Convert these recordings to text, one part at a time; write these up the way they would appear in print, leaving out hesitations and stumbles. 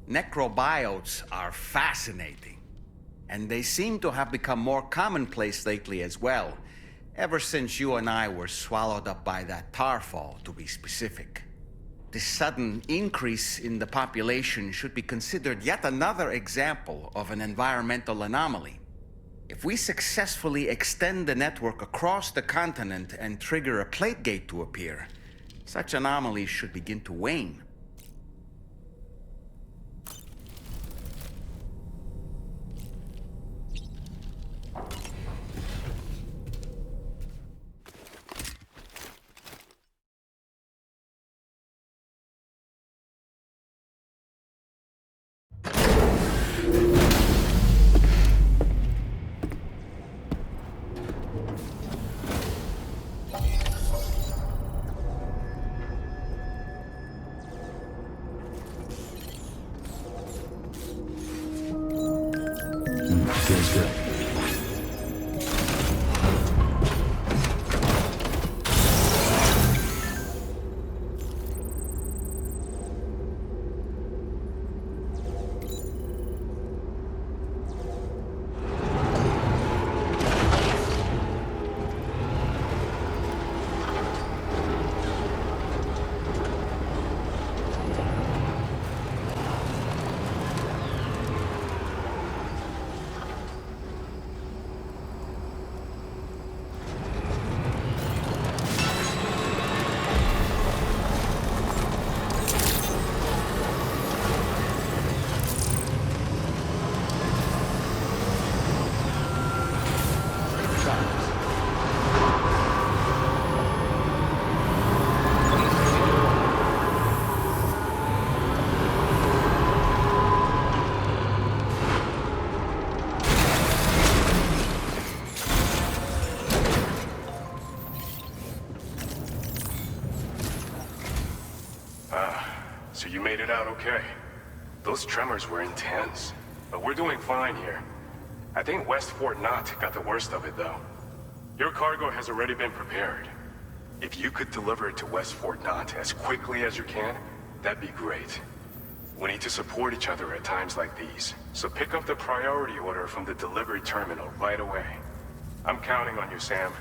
Necrobiotes are fascinating, and they seem to have become more commonplace lately as well, ever since you and I were swallowed up by that tarfall, to be specific. This sudden increase in the population should be considered yet another example of an environmental anomaly. If we successfully extend the network across the continent and trigger a plate gate to appear, such anomalies should begin to wane. Feels good. So you made it out okay. Those tremors were intense, but we're doing fine here. I think West Fort Knott got the worst of it, though. Your cargo has already been prepared. If you could deliver it to West Fort Knott as quickly as you can, that'd be great. We need to support each other at times like these, so pick up the priority order from the delivery terminal right away. I'm counting on you, Sam.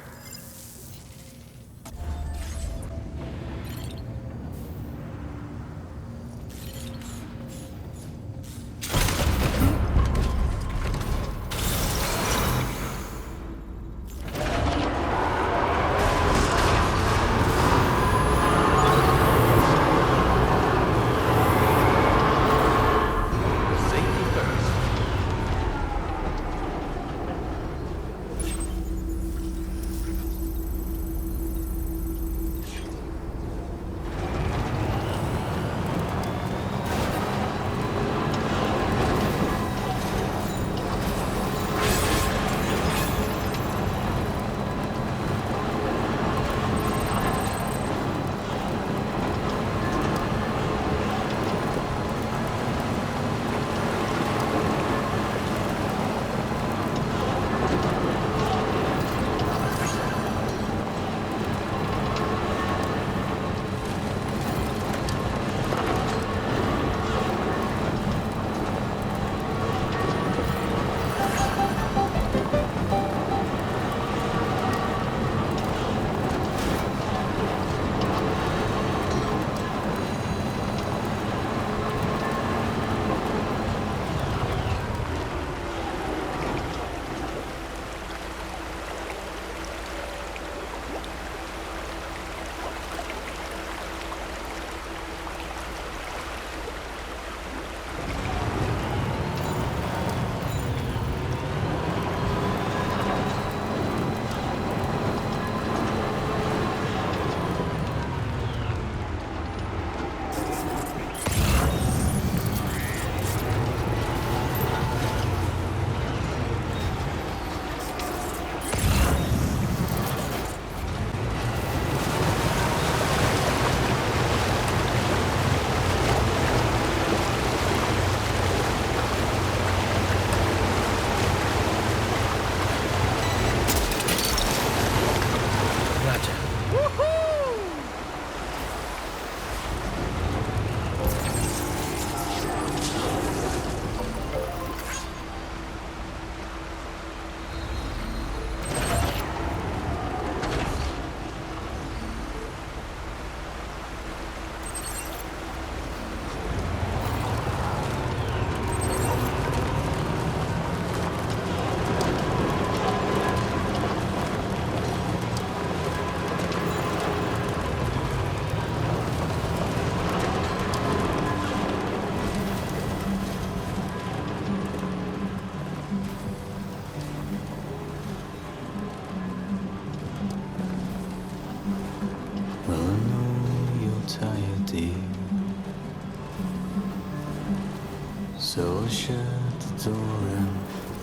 So I shut the door and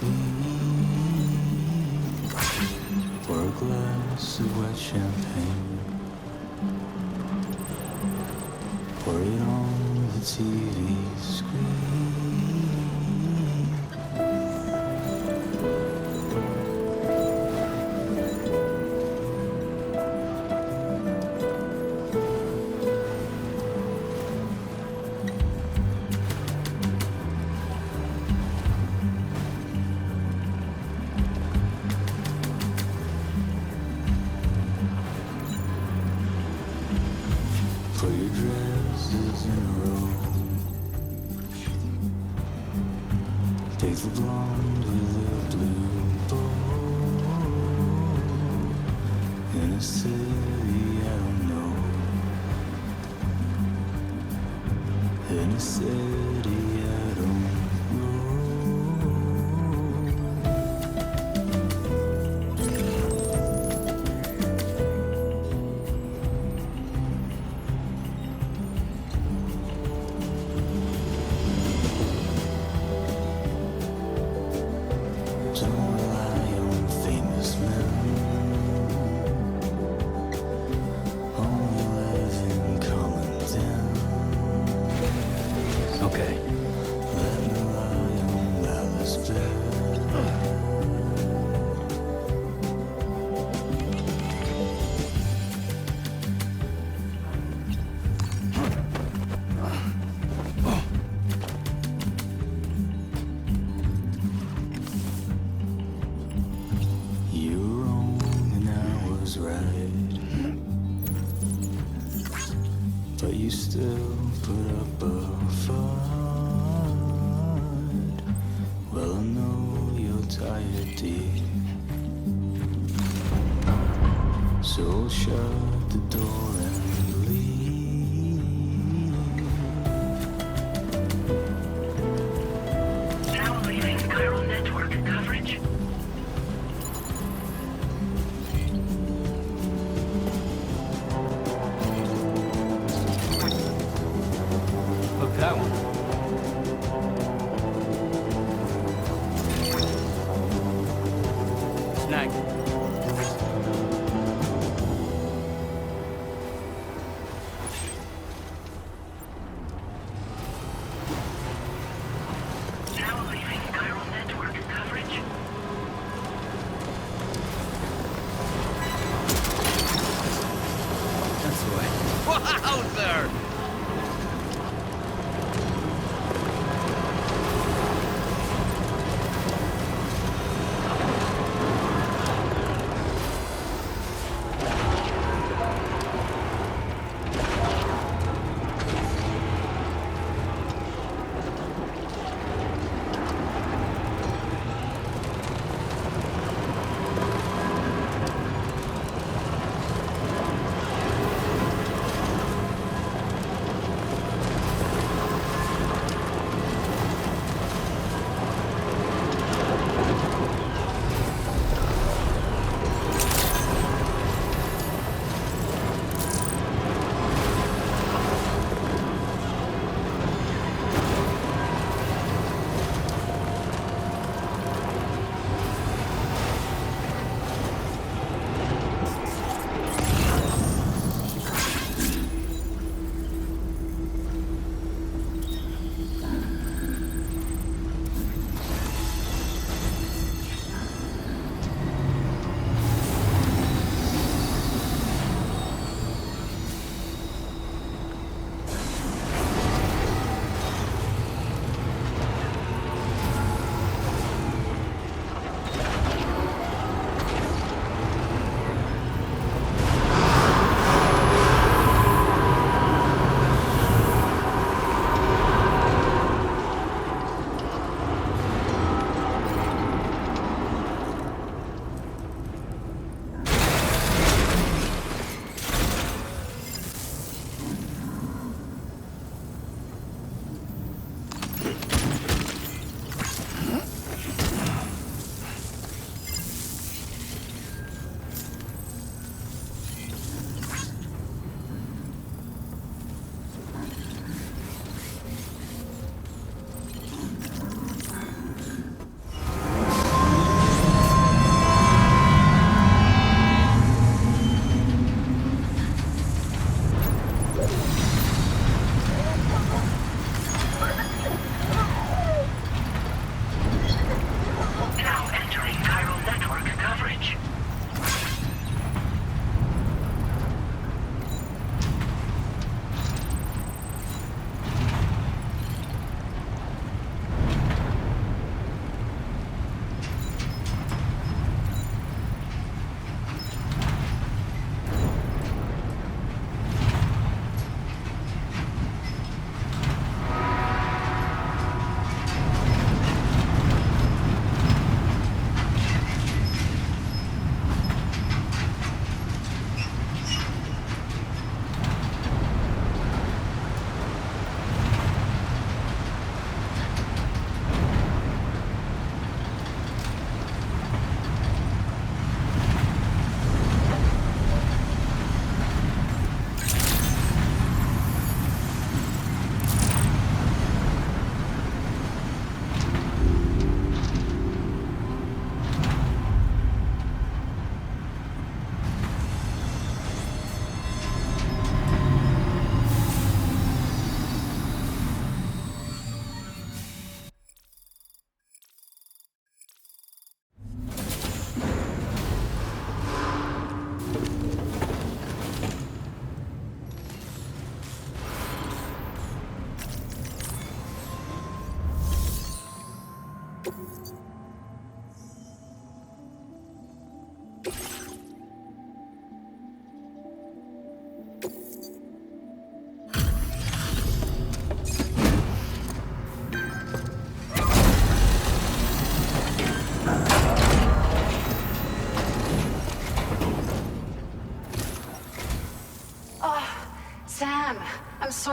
leave for a glass of wet champagne. Pour it on the TV screen. Put your dresses in a row. Take the blonde with the blue bow. In a city I don't know. In a city I don't know. Don't rely on famous men. Only live in common den. Okay. Let me lie on Alice bed. You were wrong and I was right, but you still put up a fight. Well, I know you're tired, dear, so shut the door and leave. Now leaving neural network coverage. Look, that one. Snag.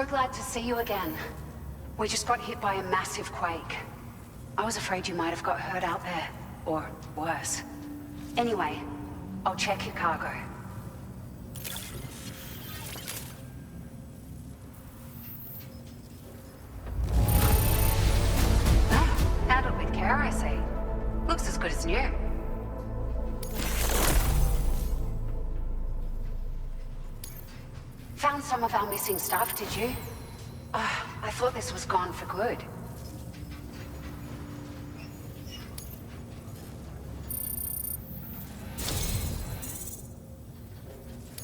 glad to see you again. We just got hit by a massive quake. I was afraid you might have got hurt out there. Or worse. Anyway, I'll check your cargo. Ah, handled with care, I see. Looks as good as new. Found some of our missing stuff, did you? I thought this was gone for good.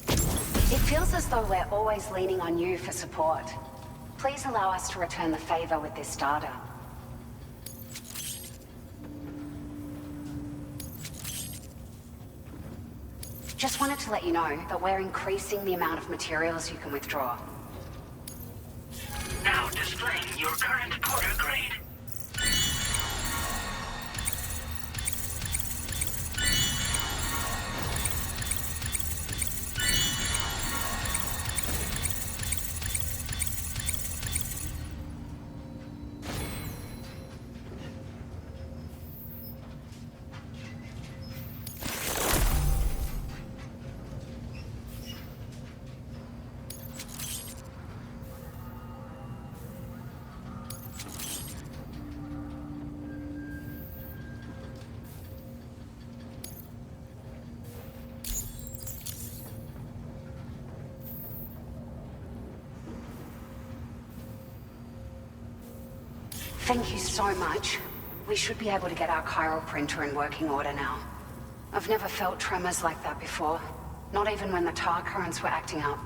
It feels as though we're always leaning on you for support. Please allow us to return the favor with this data. Just wanted to let you know that we're increasing the amount of materials you can withdraw. Now displaying your current porter grade. Thank you so much. We should be able to get our chiral printer in working order now. I've never felt tremors like that before, not even when the tar currents were acting up.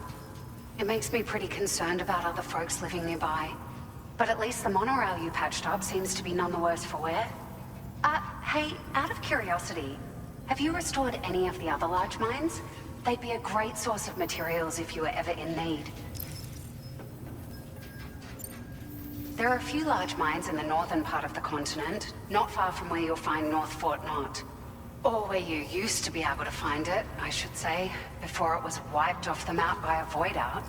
It makes me pretty concerned about other folks living nearby. But at least the monorail you patched up seems to be none the worse for wear. Hey, out of curiosity, have you restored any of the other large mines? They'd be a great source of materials if you were ever in need. There are a few large mines in the northern part of the continent, not far from where you'll find North Fort Knot. Or where you used to be able to find it, I should say, before it was wiped off the map by a void out.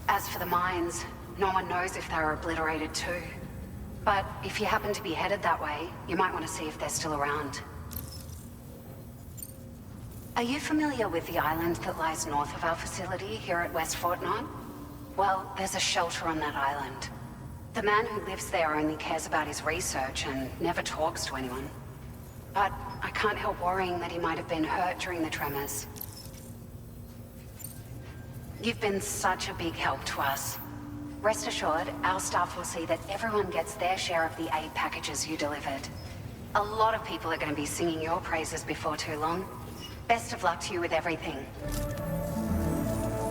As for the mines, no one knows if they were obliterated too. But if you happen to be headed that way, you might want to see if they're still around. Are you familiar with the island that lies north of our facility here at West Fort Knot? Well, there's a shelter on that island. The man who lives there only cares about his research and never talks to anyone. But I can't help worrying that he might have been hurt during the tremors. You've been such a big help to us. Rest assured, our staff will see that everyone gets their share of the aid packages you delivered. A lot of people are going to be singing your praises before too long. Best of luck to you with everything.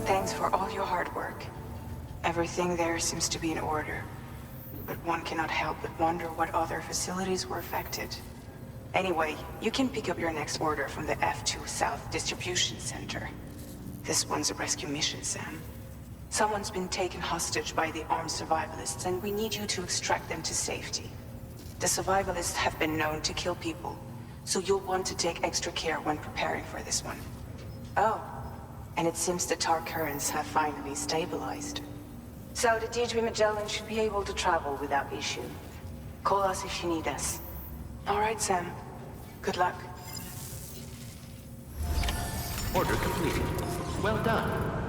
Thanks for all your hard work. Everything there seems to be in order. But one cannot help but wonder what other facilities were affected. Anyway, you can pick up your next order from the F2 South Distribution Center. This one's a rescue mission, Sam. Someone's been taken hostage by the armed survivalists, and we need you to extract them to safety. The survivalists have been known to kill people, so you'll want to take extra care when preparing for this one. Oh, and it seems the tar currents have finally stabilized. So the Deirdre Magellan should be able to travel without issue. Call us if you need us. All right, Sam. Good luck. Order completed. Well done.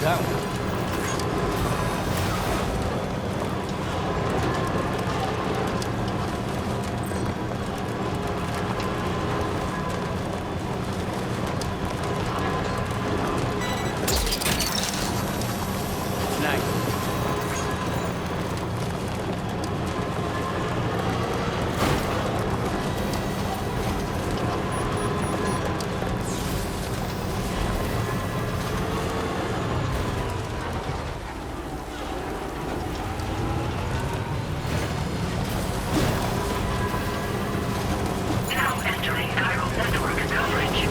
that one. Now entering chiral network coverage.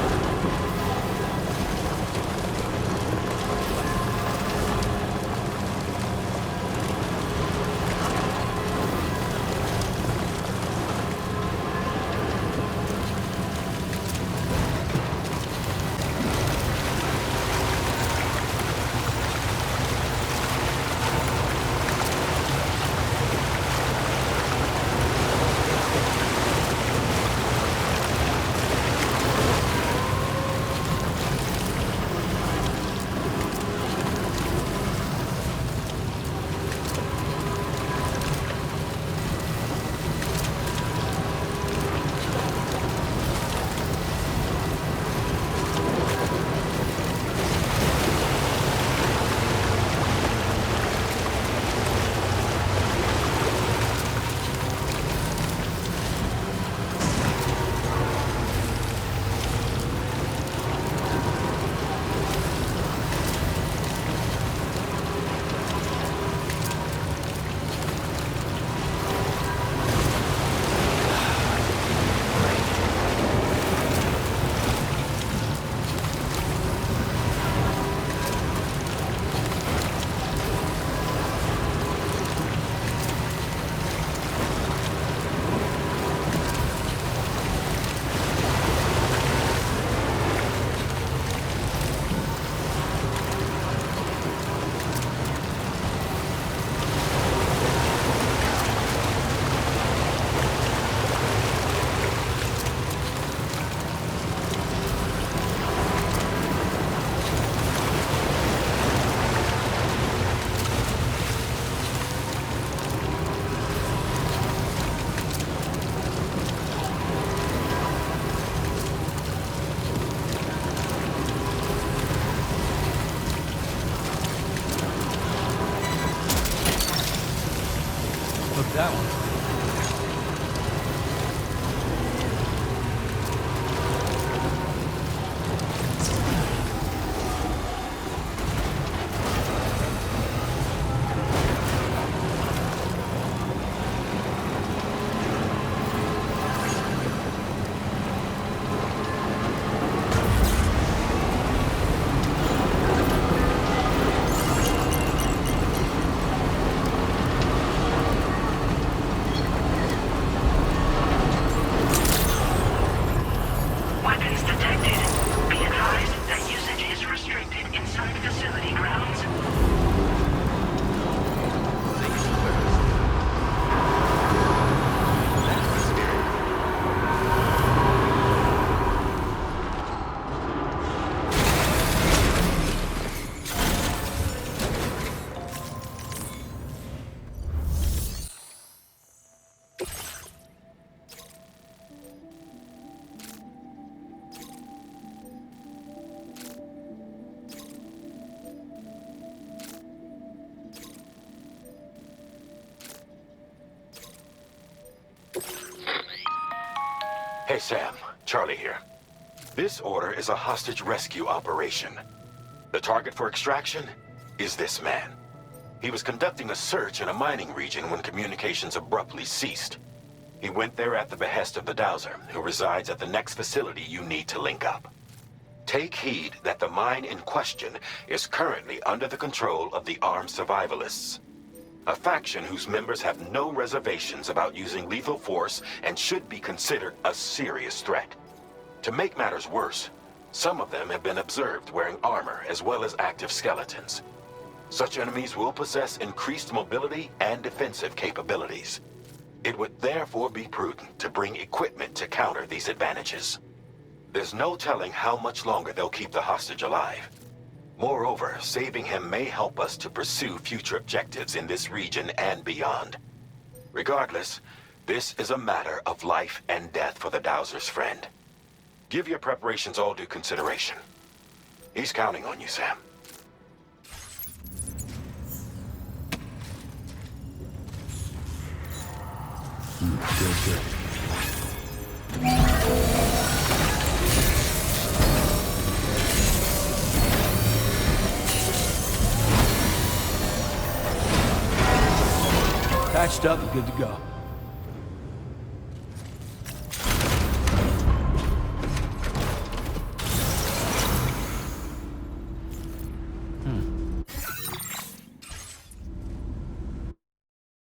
Look, that one. Weapons detected. Be advised that usage is restricted inside facility grounds. Hey Sam, Charlie here. This order is a hostage rescue operation. The target for extraction is this man. He was conducting a search in a mining region when communications abruptly ceased. He went there at the behest of the Dowser, who resides at the next facility you need to link up. Take heed that the mine in question is currently under the control of the armed survivalists, a faction whose members have no reservations about using lethal force and should be considered a serious threat. To make matters worse, some of them have been observed wearing armor as well as active skeletons. Such enemies will possess increased mobility and defensive capabilities. It would therefore be prudent to bring equipment to counter these advantages. There's no telling how much longer they'll keep the hostage alive. Moreover, saving him may help us to pursue future objectives in this region and beyond. Regardless, this is a matter of life and death for the Dowser's friend. Give your preparations all due consideration. He's counting on you, Sam. Good. Patched up and good to go.